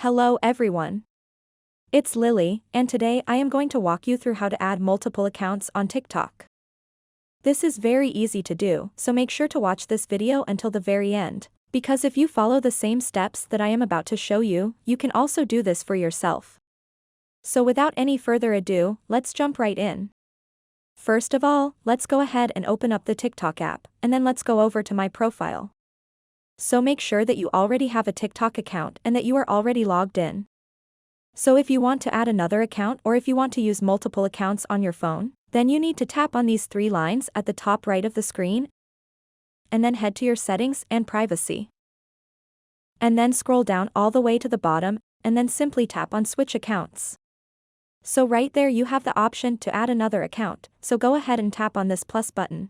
Hello everyone. It's Lily, and today I am going to walk you through how to add multiple accounts on TikTok. This is very easy to do, so make sure to watch this video until the very end, because if you follow the same steps that I am about to show you, you can also do this for yourself. So without any further ado, let's jump right in. First of all, let's go ahead and open up the TikTok app, and then let's go over to my profile. So make sure that you already have a TikTok account and that you are already logged in. So if you want to add another account or if you want to use multiple accounts on your phone, then you need to tap on these three lines at the top right of the screen, and then head to your settings and privacy. And then scroll down all the way to the bottom, and then simply tap on switch accounts. So right there you have the option to add another account, so go ahead and tap on this plus button.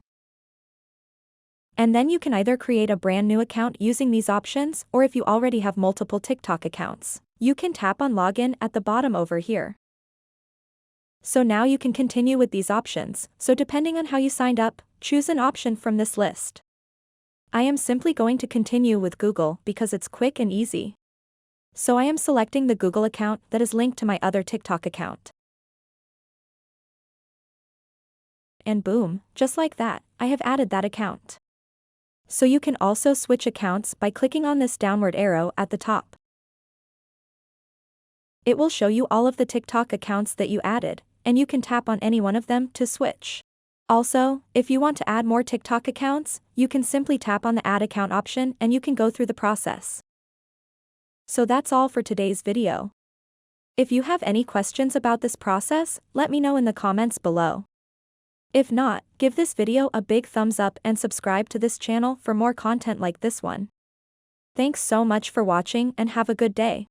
And then you can either create a brand new account using these options, or if you already have multiple TikTok accounts, you can tap on login at the bottom over here. So now you can continue with these options, so depending on how you signed up, choose an option from this list. I am simply going to continue with Google because it's quick and easy. So I am selecting the Google account that is linked to my other TikTok account. And boom, just like that, I have added that account. So you can also switch accounts by clicking on this downward arrow at the top. It will show you all of the TikTok accounts that you added, and you can tap on any one of them to switch. Also, if you want to add more TikTok accounts, you can simply tap on the Add Account option and you can go through the process. So that's all for today's video. If you have any questions about this process, let me know in the comments below. If not, give this video a big thumbs up and subscribe to this channel for more content like this one. Thanks so much for watching and have a good day.